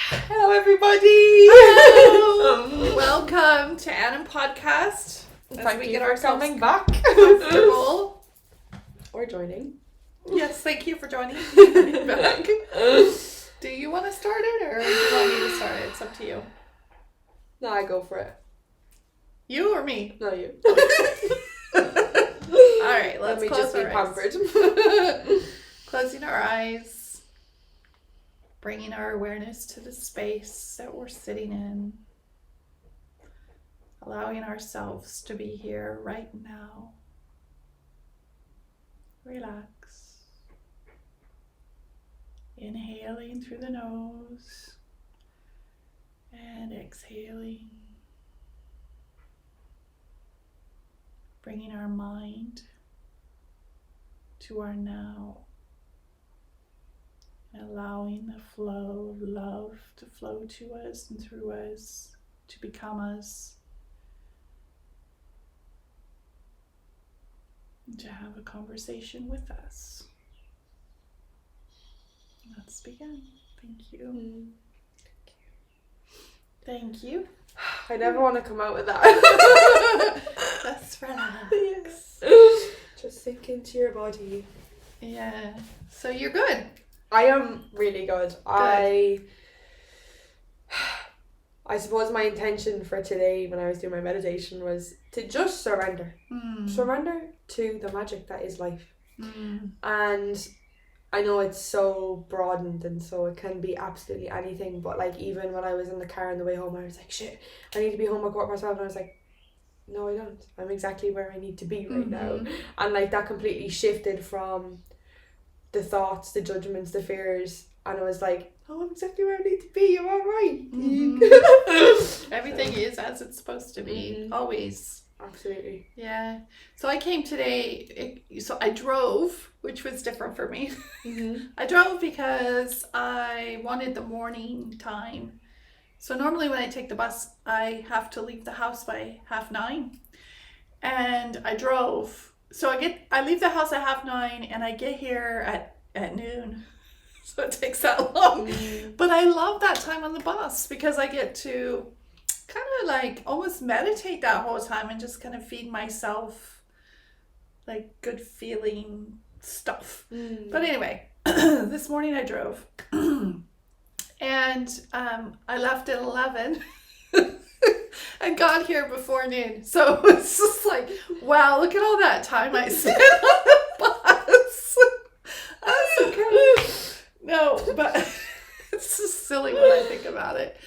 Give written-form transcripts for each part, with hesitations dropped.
Hello, everybody. Hello. Welcome to Anam podcast. Thank you for coming back. Comfortable. Or joining. Yes, thank you for joining back. Do you want to start it or do you want me to start it? It's up to you. No, I go for it. You or me? No, you. Alright, let's Let me close just be our eyes. pampered. Closing our eyes. Bringing our awareness to the space that we're sitting in. Allowing ourselves to be here right now. Relax. Inhaling through the nose and exhaling. Bringing our mind to our now. Allowing the flow of love to flow to us and through us, to become us. And to have a conversation with us. Let's begin. Thank you. Thank you. I never want to come out with that. Let's relax. Yes. Just sink into your body. Yeah. So you're good. I am really good. I suppose my intention for today when I was doing my meditation was to just surrender. Surrender to the magic that is life. And I know it's so broadened and so it can be absolutely anything, but like even when I was in the car on the way home I was like, shit, I need to be home at 12:15, and I was like, no I don't. I'm exactly where I need to be right now. And like that completely shifted from the thoughts, the judgments, the fears, and I was like, oh, I'm exactly where I need to be, you're alright. Everything is as it's supposed to be. Always. Absolutely. Yeah. So I came today, so I drove, which was different for me. I drove because I wanted the morning time. So normally when I take the bus, I have to leave the house by 9:30. And I drove. So I leave the house at 9:30 and I get here at noon. So it takes that long. But I love that time on the bus because I get to kind of like almost meditate that whole time and just kind of feed myself like good feeling stuff. But anyway, this morning I drove and I left at 11 and got here before noon. So it's just like, wow, look at all that time I spent on the bus. That's okay. No, but it's just silly when I think about it.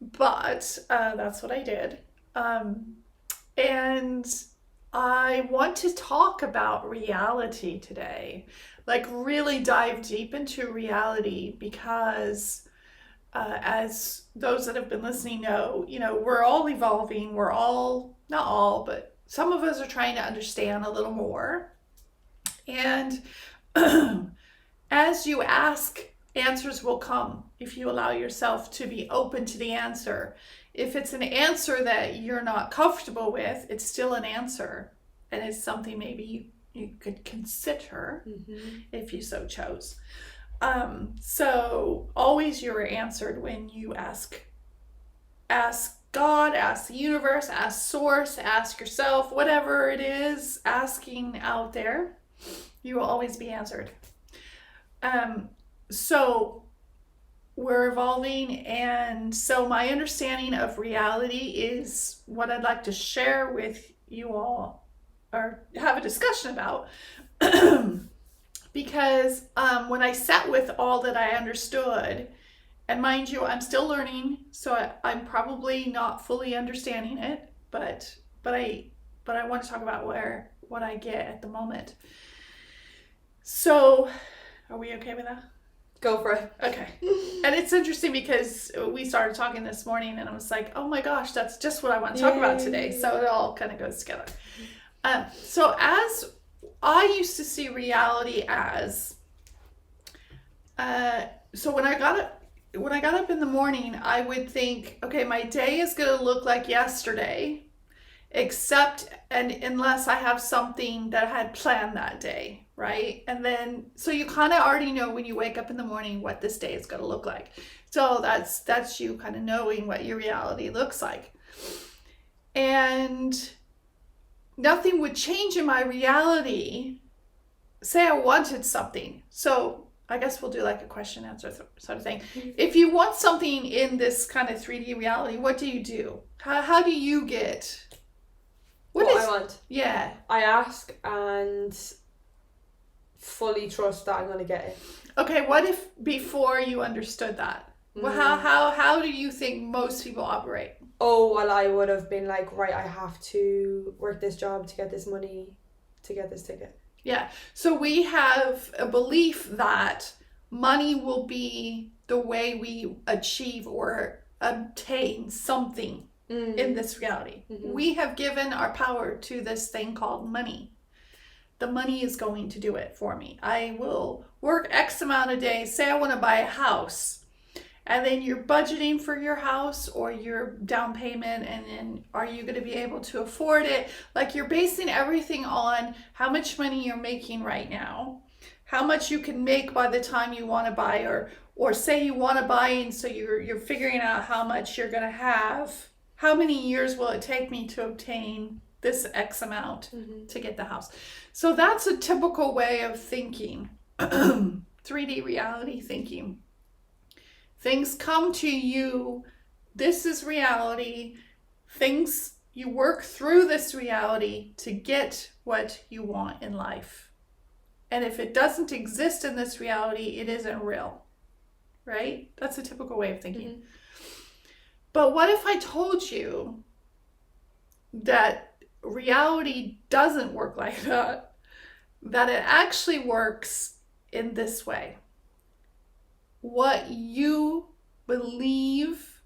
But that's what I did. And I want to talk about reality today. Like really dive deep into reality because as those that have been listening know, we're all evolving. We're all, not all, but some of us are trying to understand a little more. And as you ask, answers will come if you allow yourself to be open to the answer. If it's an answer that you're not comfortable with, it's still an answer. And it's something maybe you could consider if you so chose. So always you're answered when you ask God, ask the universe, ask source, ask yourself, whatever it is, asking out there, you will always be answered. So we're evolving, and so my understanding of reality is what I'd like to share with you all or have a discussion about. Because when I sat with all that I understood, and mind you, I'm still learning, so I'm probably not fully understanding it, but I want to talk about what I get at the moment. So, are we okay with that? Go for it. Okay. And it's interesting because we started talking this morning and I was like, oh my gosh, that's just what I want to talk about today. So it all kind of goes together. So as I used to see reality as, so when I got up in the morning, I would think, okay, my day is going to look like yesterday, except and unless I have something that I had planned that day. right? And then, so you kind of already know when you wake up in the morning what this day is going to look like. So that's you kind of knowing what your reality looks like. And nothing would change in my reality. Say I wanted something. So I guess we'll do like a question answer sort of thing. If you want something in this kind of 3D reality, what do you do? How do you get what I want? Yeah. I ask and fully trust that I'm going to get it. Okay, what if before you understood that? Well, how do you think most people operate? Oh, well, I would have been like, right, I have to work this job to get this money to get this ticket. Yeah. So we have a belief that money will be the way we achieve or obtain something in this reality. Mm-hmm. We have given our power to this thing called money. The money is going to do it for me. I will work X amount of days. Say I want to buy a house. And then you're budgeting for your house or your down payment, and then are you going to be able to afford it? Like, you're basing everything on how much money you're making right now, how much you can make by the time you want to buy, or say you want to buy, and so you're figuring out how much you're going to have. How many years will it take me to obtain this X amount to get the house? So that's a typical way of thinking, 3D reality thinking. Things come to you. This is reality. Things, you work through this reality to get what you want in life. And if it doesn't exist in this reality, it isn't real. Right? That's a typical way of thinking. Mm-hmm. But what if I told you that reality doesn't work like that? That it actually works in this way. What you believe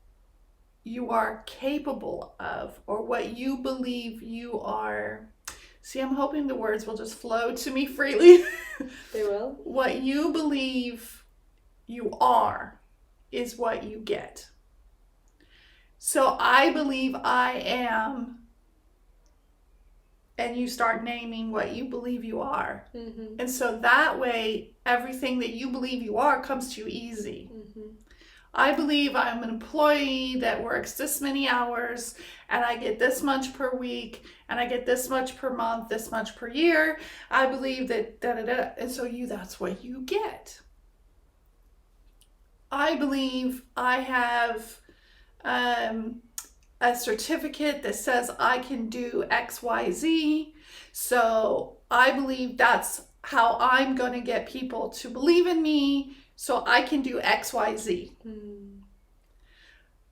you are capable of, or what you believe you are. See, I'm hoping the words will just flow to me freely. They will. What you believe you are is what you get. So I believe I am, and you start naming what you believe you are. Mm-hmm. And so that way, everything that you believe you are comes to you easy. Mm-hmm. I believe I'm an employee that works this many hours, and I get this much per week, and I get this much per month, this much per year. I believe that da-da-da. And so that's what you get. I believe I have a certificate that says I can do X, Y, Z. So I believe that's how I'm going to get people to believe in me, so I can do X, Y, Z.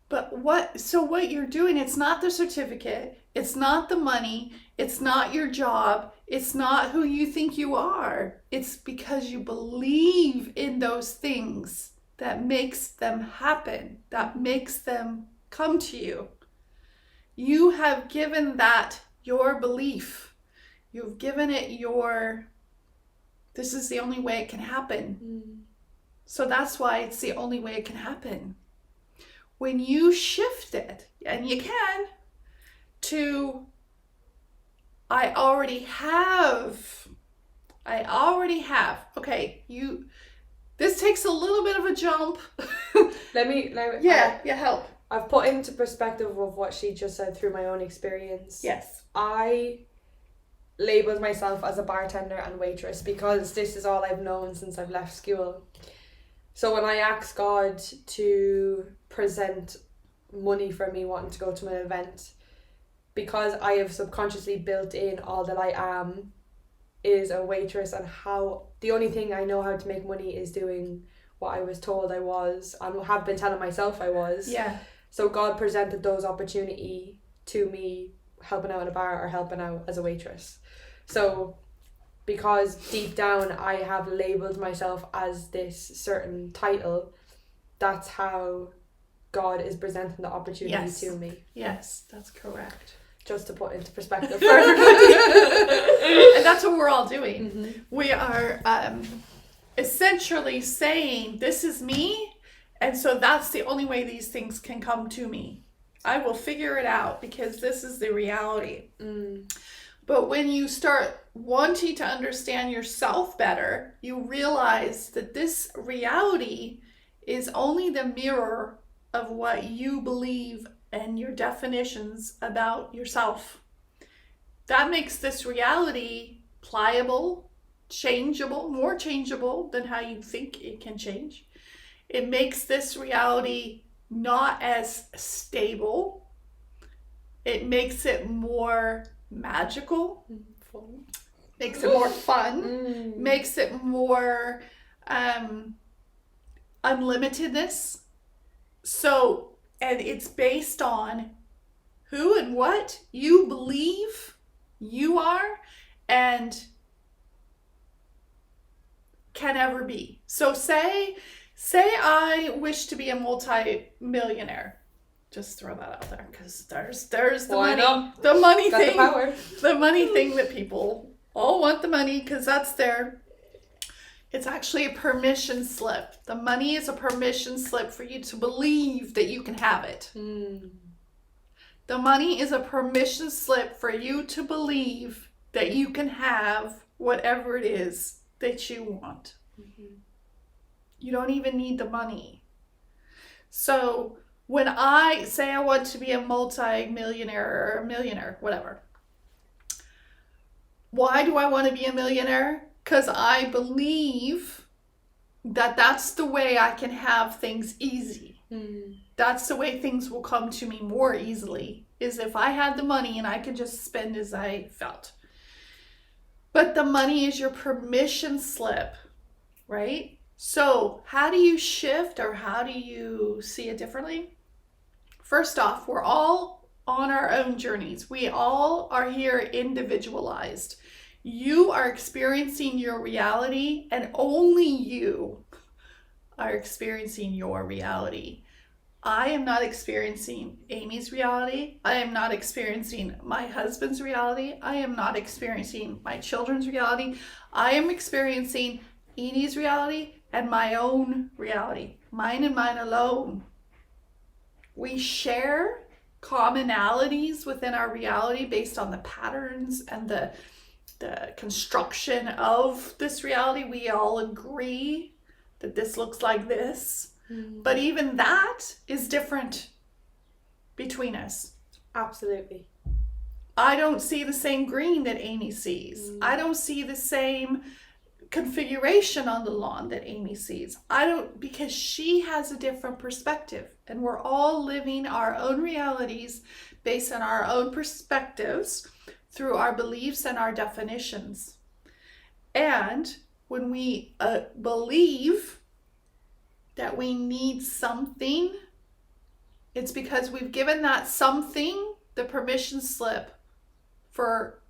But what you're doing, it's not the certificate, it's not the money, it's not your job, it's not who you think you are. It's because you believe in those things that makes them happen, that makes them come to you. You have given that your belief. You've given it this is the only way it can happen. So that's why it's the only way it can happen. When you shift it, and you can, to I already have. Okay, this takes a little bit of a jump. Let me help. I've put into perspective of what she just said through my own experience. Yes. I labelled myself as a bartender and waitress because this is all I've known since I've left school. So when I asked God to present money for me wanting to go to an event, because I have subconsciously built in all that I am is a waitress, and how the only thing I know how to make money is doing what I was told I was and have been telling myself I was. Yeah. So God presented those opportunity to me helping out in a bar or helping out as a waitress. So because deep down I have labelled myself as this certain title, that's how God is presenting the opportunity to me. Yes, that's correct. Just to put into perspective for everybody. And that's what we're all doing. Mm-hmm. We are essentially saying, this is me, and so that's the only way these things can come to me. I will figure it out because this is the reality. But when you start wanting to understand yourself better, you realize that this reality is only the mirror of what you believe and your definitions about yourself. That makes this reality pliable, changeable, more changeable than how you think it can change. It makes this reality not as stable. It makes it more magical, makes it more fun, makes it more unlimitedness. So, and it's based on who and what you believe you are and can ever be. So say I wish to be a multi-millionaire. Just throw that out there, because there's the Why money, not? the money Got thing, the power. the money thing that people all want the money because that's their. It's actually a permission slip. The money is a permission slip for you to believe that you can have it. The money is a permission slip for you to believe that you can have whatever it is that you want. You don't even need the money. So when I say I want to be a multi-millionaire or a millionaire, whatever. Why do I want to be a millionaire? Because I believe that that's the way I can have things easy. That's the way things will come to me more easily, is if I had the money and I could just spend as I felt. But the money is your permission slip, right? So how do you shift, or how do you see it differently? First off, we're all on our own journeys. We all are here individualized. You are experiencing your reality, and only you are experiencing your reality. I am not experiencing Amy's reality. I am not experiencing my husband's reality. I am not experiencing my children's reality. I am experiencing Edie's reality and my own reality. Mine and mine alone. We share commonalities within our reality based on the patterns and the construction of this reality. We all agree that this looks like this. But even that is different between us. Absolutely. I don't see the same green that Amy sees. I don't see the same configuration on the lawn that Amy sees. Because she has a different perspective, and we're all living our own realities based on our own perspectives through our beliefs and our definitions. And when we believe that we need something, it's because we've given that something the permission slip for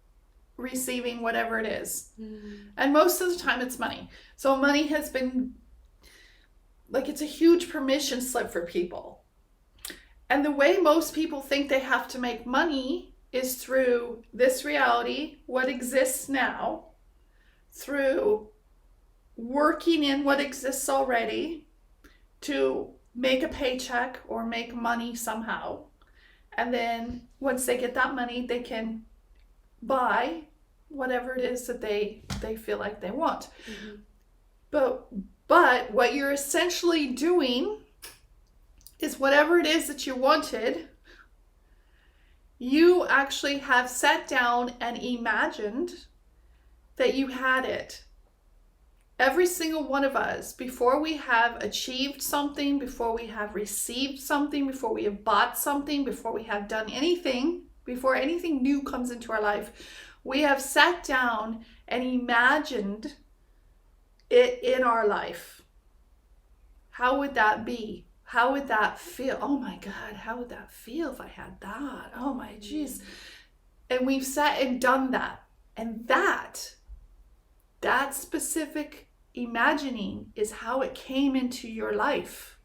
receiving whatever it is. And most of the time it's money. So money has been like, it's a huge permission slip for people. And the way most people think they have to make money is through this reality, what exists now, through working in what exists already to make a paycheck or make money somehow. And then once they get that money, they can buy whatever it is that they feel like they want. But what you're essentially doing is whatever it is that you wanted, you actually have sat down and imagined that you had it. Every single one of us, before we have achieved something, before we have received something, before we have bought something, before we have done anything, before anything new comes into our life, we have sat down and imagined it in our life. How would that be? How would that feel? Oh my God, how would that feel if I had that? Oh my geez. And we've sat and done that. And that specific imagining is how it came into your life.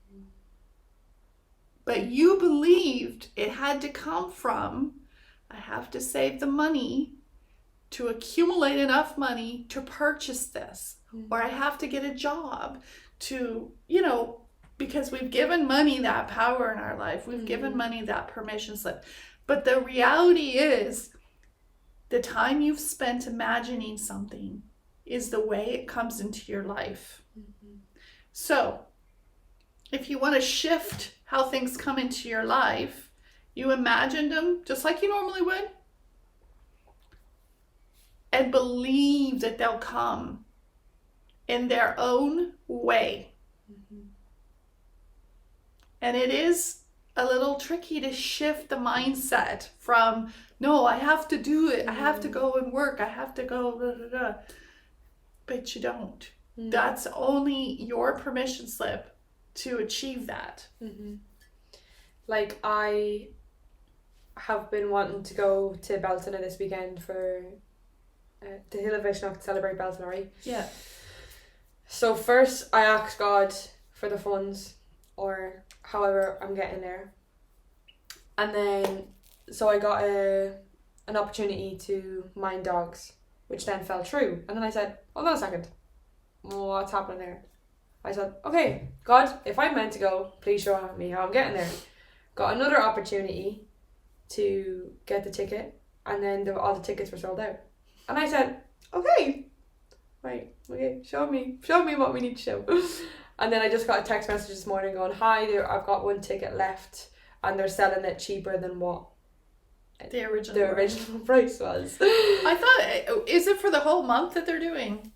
But you believed it had to come from, I have to save the money to accumulate enough money to purchase this. Or I have to get a job to, because we've given money that power in our life. We've given money that permission slip. But the reality is, the time you've spent imagining something is the way it comes into your life. Mm-hmm. So if you want to shift how things come into your life, you imagined them just like you normally would, and believe that they'll come in their own way. Mm-hmm. And it is a little tricky to shift the mindset from, no, I have to do it. I have to go and work. I have to go, blah, blah, blah. But you don't. Mm-hmm. That's only your permission slip to achieve that. Mm-hmm. Like, I have been wanting to go to Beltona this weekend for the Hill of Vishnu to celebrate Beltona, right? Yeah. So first I asked God for the funds, or however I'm getting there. And then, so I got an opportunity to mind dogs, which then fell through. And then I said, hold on a second, what's happening there? I said, okay, God, if I'm meant to go, please show me how I'm getting there. Got another opportunity to get the ticket, and then all the tickets were sold out. And I said, okay, right, okay, show me what we need to show. And then I just got a text message this morning going, hi, I've got one ticket left, and they're selling it cheaper than what the original price was. I thought, is it for the whole month that they're doing?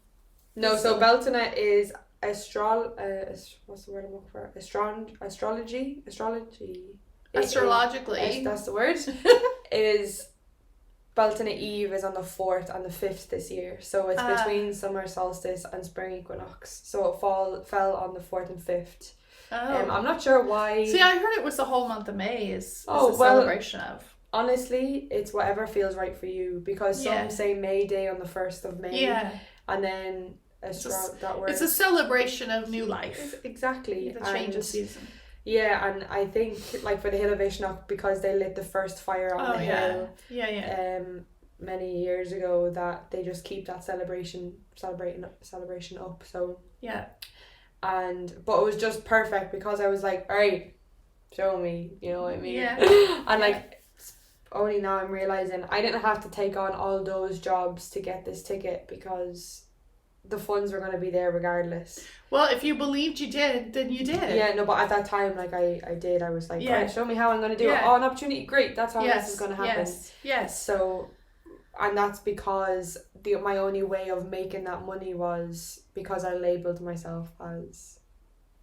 No, so Beltona is what's the word I'm looking for? Astrology. Astrologically. That's the word. Is Beltona Eve is on the 4th and the 5th this year. So it's between summer solstice and spring equinox. So it fell on the 4th and 5th. Oh. I'm not sure why. See, I heard it was the whole month of May is a celebration of. Honestly, it's whatever feels right for you, because some say May Day on the 1st of May. Yeah. And then that word. It's a celebration of new life. Exactly. The change of season. Yeah, and I think like for the Hill of Vishnu, because they lit the first fire on the hill many years ago, that they just keep that celebration up. So yeah. But it was just perfect, because I was like, all right, show me, you know what I mean? Yeah. And like, only now I'm realizing I didn't have to take on all those jobs to get this ticket, because the funds were going to be there regardless. Well, if you believed you did, then you did. Yeah, no, but at that time, like, I did. I was like, right, show me how I'm going to do it. Oh, an opportunity, great, that's how this is going to happen. Yes. So, and that's because my only way of making that money was because I labelled myself as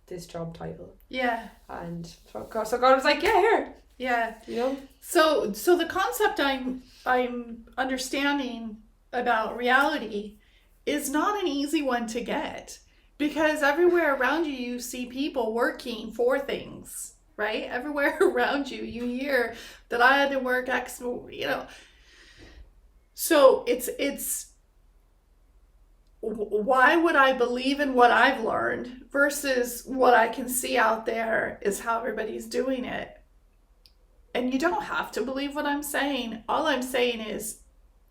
this job title. Yeah. And so God was like, yeah, here. Yeah. You know? So the concept I'm understanding about reality is not an easy one to get, because everywhere around you see people working for things, right? Everywhere around you hear that I had to work X, you know. So it's why would I believe in what I've learned versus what I can see out there is how everybody's doing it. And you don't have to believe what I'm saying. All I'm saying is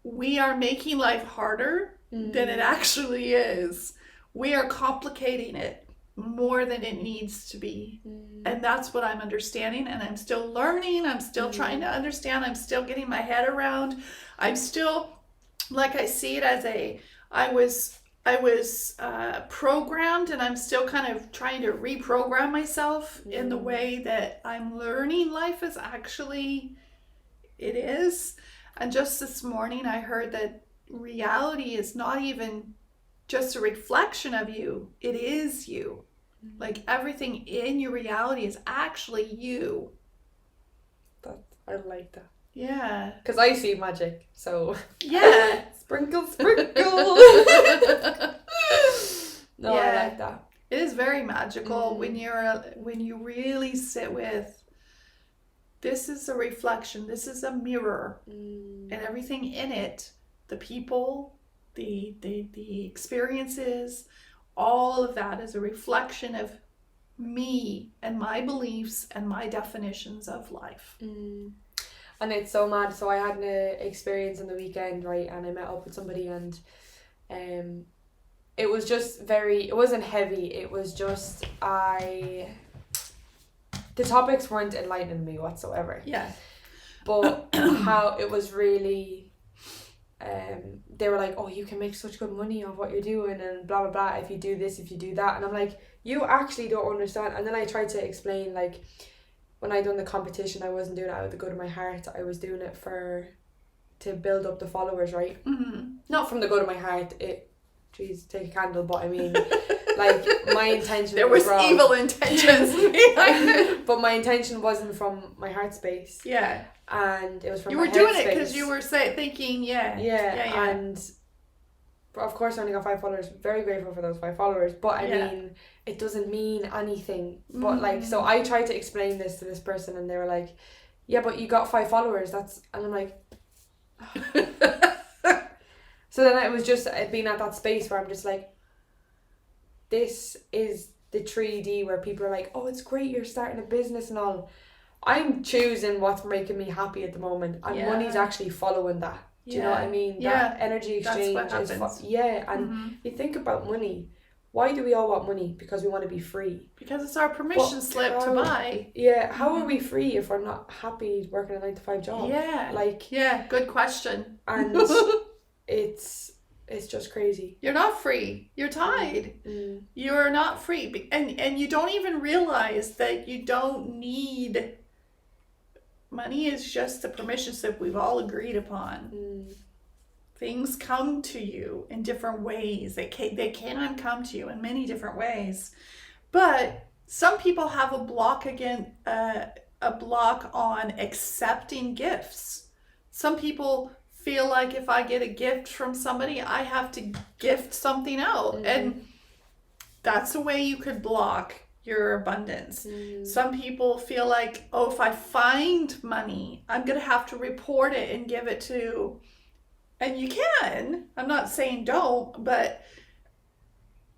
we are making life harder than it actually is. We are complicating it more than it needs to be. And that's what I'm understanding. And I'm still learning. I'm still trying to understand. I'm still getting my head around. I'm still, like, I see it as I was programmed, and I'm still kind of trying to reprogram myself in the way that I'm learning life is actually, it is. And just this morning I heard that reality is not even just a reflection of you, it is you. Like, everything in your reality is actually you. I like that. Yeah. Because I see magic, so... Yeah. Sprinkle. No, I like that. It is very magical when you really sit with, this is a reflection, this is a mirror, and everything in it, the people, the experiences, all of that is a reflection of me and my beliefs and my definitions of life. And it's so mad. So I had an experience on the weekend, right, and I met up with somebody, and it was just it wasn't heavy, it was just the topics weren't enlightening me whatsoever. Yeah. But how it was really they were like, oh, you can make such good money of what you're doing and blah blah blah if you do this, if you do that. And I'm like, you actually don't understand. And then I tried to explain, like, when I done the competition, I wasn't doing it out of the good of my heart. I was doing it to build up the followers, right? Not from the good of my heart. Jeez, take a candle, but I mean, like, my intention there was wrong. Evil intentions behind it. But my intention wasn't from my heart space. Yeah. And it was from you my were doing head it because space. you were thinking, yeah. And but of course I only got 5 followers. Very grateful for those 5 followers. But I mean, it doesn't mean anything. But like, so I tried to explain this to this person, and they were like, yeah, but you got 5 followers. And I'm like, so then it was just being at that space where I'm just like, this is the 3D where people are like, oh, it's great, you're starting a business and all. I'm choosing what's making me happy at the moment, and money's actually following that. Do you know what I mean? That energy exchange is and you think about money. Why do we all want money? Because we want to be free. Because it's our permission slip to buy. Yeah, how are we free if we're not happy working a 9-to-5 job? Yeah. Like, yeah, good question. And it's just crazy. You're not free. You're tied. You're not free. And you don't even realize that you don't need... Money is just the permission slip we've all agreed upon. Things come to you in different ways. They can come to you in many different ways. But some people have a block on accepting gifts. Some people feel like if I get a gift from somebody, I have to gift something out. And that's a way you could block your abundance. Some people feel like, oh, if I find money, I'm going to have to report it and give it to... And you can. I'm not saying don't, but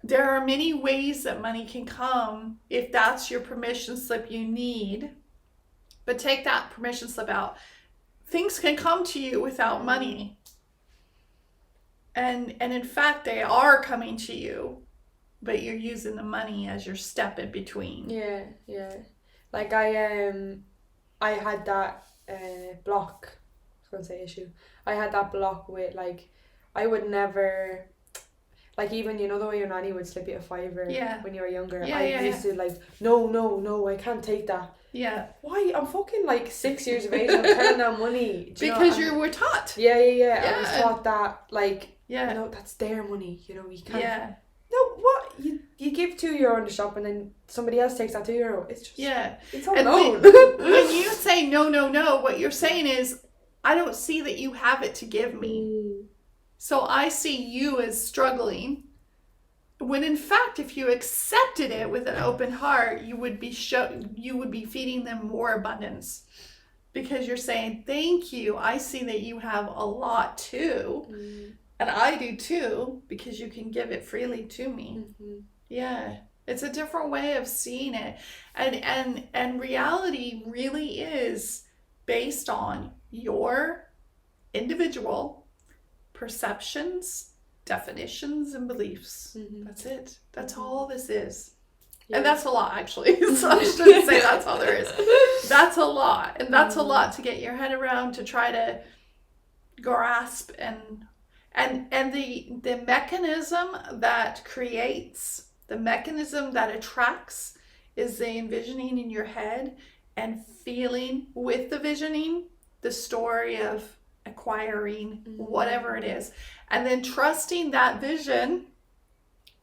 there are many ways that money can come if that's your permission slip you need. But take that permission slip out. Things can come to you without money. And in fact, they are coming to you. But you're using the money as your step in between. Yeah. Like I had that block. I was going to say issue. I had that block with, like, I would never, like, even, you know, the way your nanny would slip you a $5 when you were younger. I used to like, no, I can't take that. Yeah. Why? I'm fucking like 6 years of age. I'm turning down money. Because you were taught. Yeah. I was taught that, like, you know, that's their money. You know, you can't. Yeah. No, what? You give €2 in the shop and then somebody else takes that €2. It's just... Yeah. It's all known. When you say no, what you're saying is, I don't see that you have it to give me. So I see you as struggling. When in fact, if you accepted it with an open heart, you would be feeding them more abundance. Because you're saying, thank you. I see that you have a lot too. And I do too, because you can give it freely to me. Yeah. It's a different way of seeing it. And reality really is based on your individual perceptions, definitions, and beliefs. That's it. That's all this is. Yeah. And that's a lot, actually. So I shouldn't say that's all there is. That's a lot. And that's a lot to get your head around, to try to grasp and the mechanism that creates, the mechanism that attracts is the envisioning in your head and feeling with the visioning the story of acquiring whatever it is. And then trusting that vision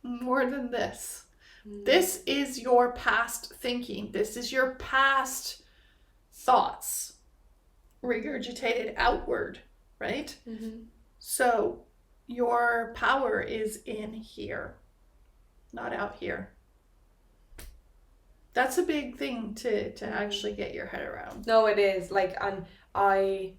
more than this. This is your past thinking. This is your past thoughts regurgitated outward, right? So your power is in here, not out here. That's a big thing to actually get your head around. No, it is. Like, and I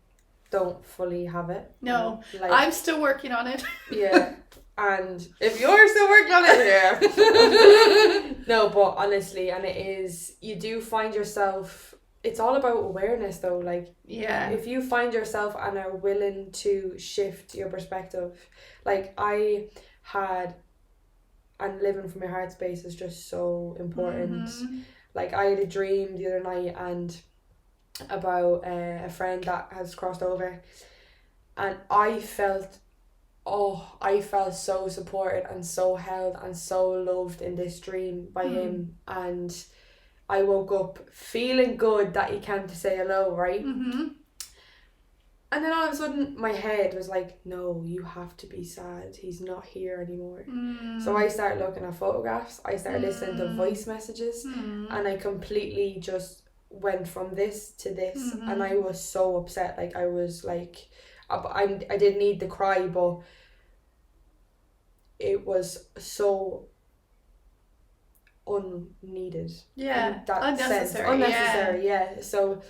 don't fully have it. No, like, I'm still working on it. Yeah. And if you're still working on it, yeah. No, but honestly, and it is, you do find yourself, it's all about awareness though. Like, yeah, if you find yourself and are willing to shift your perspective, like I had, and living from your heart space is just so important. Like I had a dream the other night and about a friend that has crossed over, And I felt so supported and so held and so loved in this dream by him. And I woke up feeling good that he came to say hello, right? Mm-hmm. And then all of a sudden my head was like, no, you have to be sad. He's not here anymore. So I started looking at photographs. I started listening to voice messages. And I completely just went from this to this. And I was so upset. Like, I was like, I didn't need to cry, but it was so unneeded. Yeah. In that Unnecessary. sense. Unnecessary, yeah. So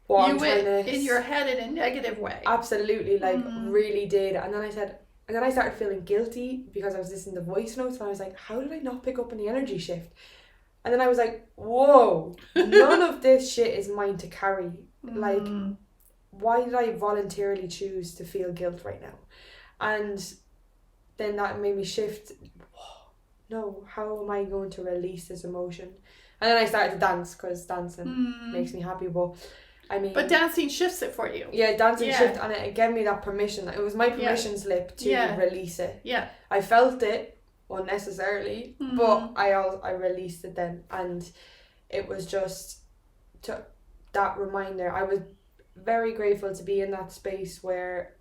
what you went in your head in a negative way. Absolutely, like really did. And then I started feeling guilty because I was listening to voice notes, and I was like, how did I not pick up on the energy shift? And then I was like, whoa, none of this shit is mine to carry. Like, why did I voluntarily choose to feel guilt right now? And then that made me shift. No, how am I going to release this emotion? And then I started to dance, because dancing makes me happy. But I mean, but dancing shifts it for you. Yeah, dancing shift, and it gave me that permission. It was my permission slip to release it. Yeah, I felt it unnecessarily, but I released it then, and it was just that reminder. I was very grateful to be in that space where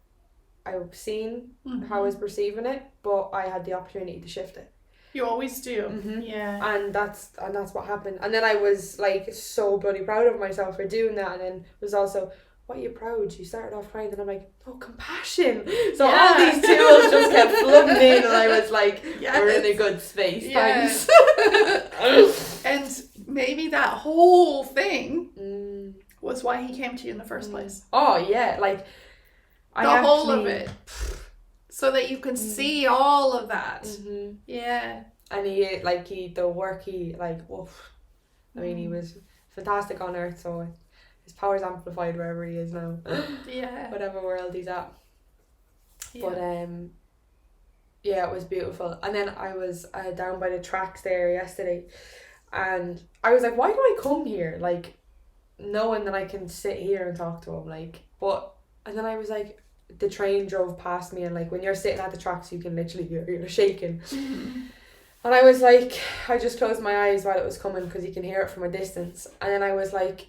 I was seen how I was perceiving it, but I had the opportunity to shift it. You always do. Yeah. And that's what happened. And then I was like so bloody proud of myself for doing that. And then was also, what are you proud? You started off crying, and I'm like, oh, compassion. So all these tools just kept flooding in, and I was like, we're in a good space. Thanks. And maybe that whole thing was why he came to you in the first place. Oh yeah, like whole of it. So that you can see all of that. Yeah. And the work he woof. I mean, he was fantastic on Earth, so his power's amplified wherever he is now. Yeah. Whatever world he's at. Yeah. But it was beautiful. And then I was down by the tracks there yesterday, and I was like, why do I come here? Like, knowing that I can sit here and talk to him, and then I was like, the train drove past me, and like when you're sitting at the tracks, you can literally hear you're shaking. And I was like, I just closed my eyes while it was coming, because you can hear it from a distance. And then I was like,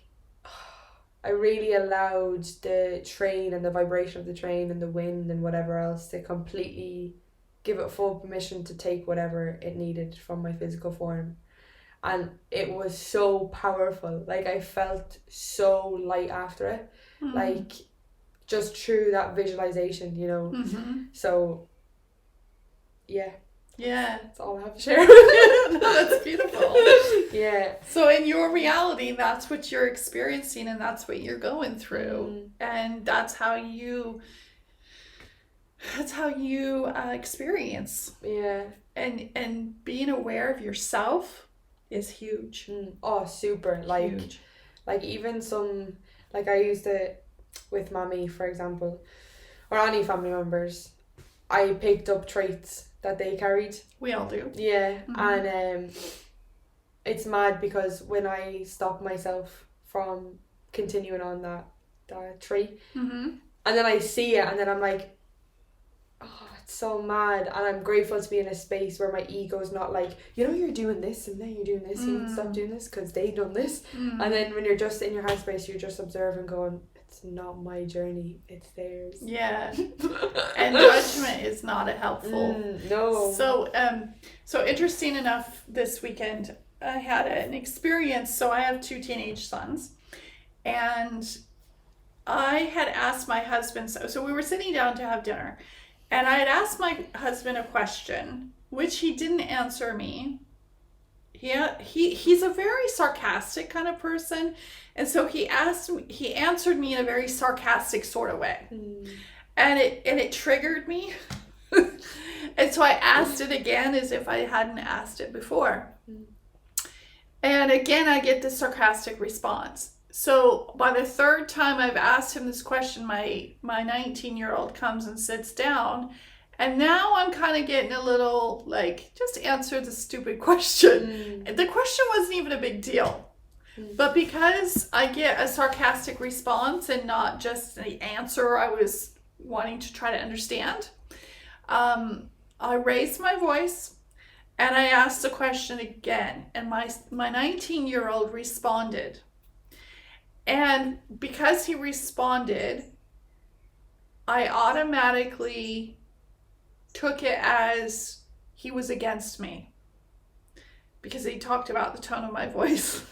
I really allowed the train and the vibration of the train and the wind and whatever else to completely give it full permission to take whatever it needed from my physical form. And it was so powerful. Like, I felt so light after it. Like, just through that visualization, you know. So yeah, that's all I have to share. No, that's beautiful. Yeah. So in your reality, that's what you're experiencing, and that's what you're going through, and that's how you experience. Yeah. And being aware of yourself is huge. Oh, super. Huge. Like even some, like I used to, with Mommy, for example, or any family members, I picked up traits that they carried. We all do. Yeah. And it's mad, because when I stop myself from continuing on that trait, and then I see it, and then I'm like, oh, it's so mad. And I'm grateful to be in a space where my ego's not like, you're doing this, and then you're doing this, you need to stop doing this because they done this. And then when you're just in your head space, you're just observing, going, it's not my journey, it's theirs. Yeah. And judgment is not a helpful. No. So interesting enough, this weekend I had an experience. So I have 2 teenage sons, and I had asked my husband, so we were sitting down to have dinner, and I had asked my husband a question, which he didn't answer me. He's a very sarcastic kind of person, and so he answered me in a very sarcastic sort of way, and it triggered me. And so I asked it again as if I hadn't asked it before, and again I get this sarcastic response. So by the 3rd time I've asked him this question, my 19-year-old comes and sits down. And now I'm kind of getting a little like, just answer the stupid question. The question wasn't even a big deal. But because I get a sarcastic response and not just the answer I was wanting to try to understand. I raised my voice and I asked the question again, and my 19-year-old responded. And because he responded, I automatically took it as he was against me because he talked about the tone of my voice.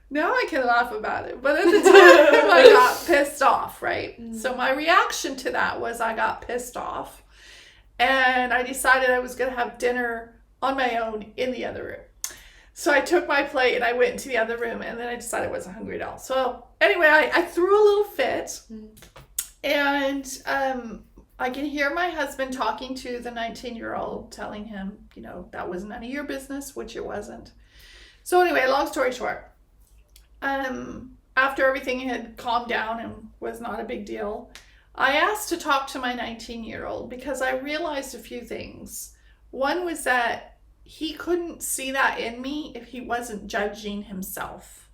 Now I can laugh about it, but at the time I got pissed off, right? So my reaction to that was I got pissed off, and I decided I was going to have dinner on my own in the other room. So I took my plate and I went into the other room, and then I decided I wasn't hungry at all. So anyway, I threw a little fit, and I can hear my husband talking to the 19-year-old, telling him, you know, that was none of your business, which it wasn't. So anyway, long story short, after everything had calmed down and was not a big deal, I asked to talk to my 19-year-old because I realized a few things. One was that he couldn't see that in me if he wasn't judging himself.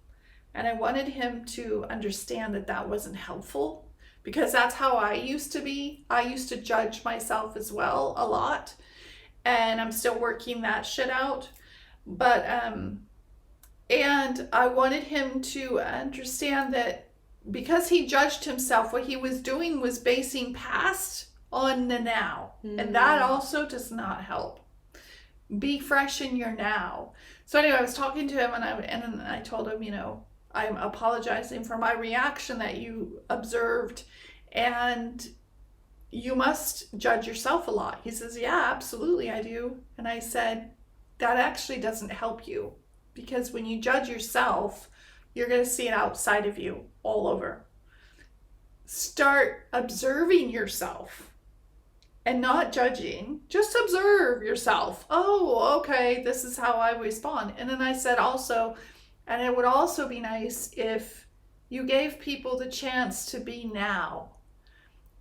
And I wanted him to understand that that wasn't helpful, because that's how I used to be. I used to judge myself as well a lot, and I'm still working that shit out. But and I wanted him to understand that because he judged himself, what he was doing was basing past on the now. And that also does not help. Be fresh in your now. So anyway, I was talking to him, and I told him, you know, I'm apologizing for my reaction that you observed, and you must judge yourself a lot. He says, yeah, absolutely I do. And I said, that actually doesn't help you. Because when you judge yourself, you're going to see it outside of you all over. Start observing yourself and not judging. Just observe yourself. Oh, okay, this is how I respond. And then I said also, and it would also be nice if you gave people the chance to be now.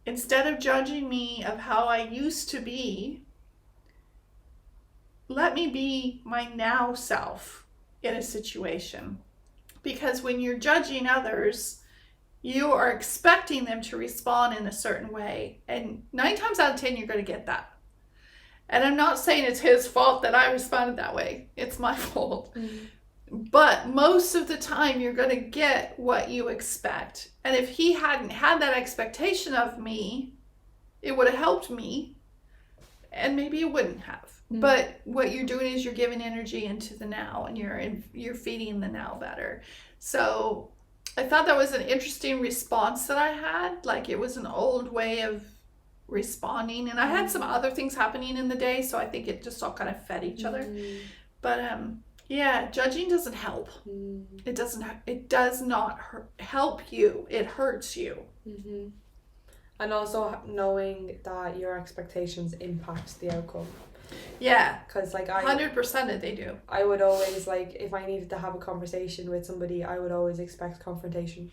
Instead of judging me of how I used to be, let me be my now self in a situation. Because when you're judging others, you are expecting them to respond in a certain way. And 9 times out of 10, you're going to get that. And I'm not saying it's his fault that I responded that way. It's my fault. But most of the time, you're going to get what you expect. And if he hadn't had that expectation of me, it would have helped me. And maybe it wouldn't have. But what you're doing is you're giving energy into the now, and you're feeding the now better. So I thought that was an interesting response that I had. Like, it was an old way of responding, and I had some other things happening in the day, so I think it just all kind of fed each other. But yeah, judging doesn't help. It does not help you. It hurts you. And also knowing that your expectations impact the outcome. Yeah, because like 100% they do. I would always, like, if I needed to have a conversation with somebody, I would always expect confrontation,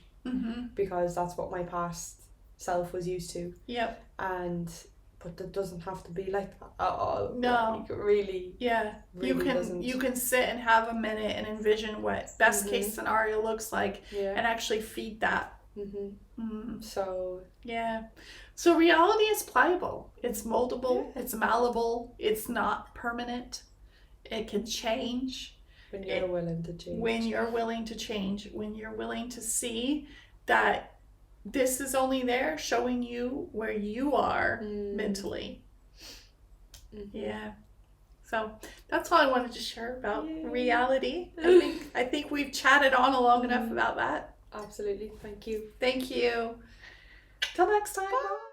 because that's what my past self was used to. Yep. But that doesn't have to be like that at all. No, like, really. Yeah, really you can sit and have a minute and envision what best case scenario looks like, and actually feed that. So yeah. So reality is pliable. It's moldable. It's malleable. It's not permanent. It can change. When you're willing to change. When you're willing to change. When you're willing to see that this is only there showing you where you are mentally. Yeah. So that's all I wanted to share about reality. I think we've chatted on long enough about that. Absolutely. Thank you. Thank you. Till next time. Bye.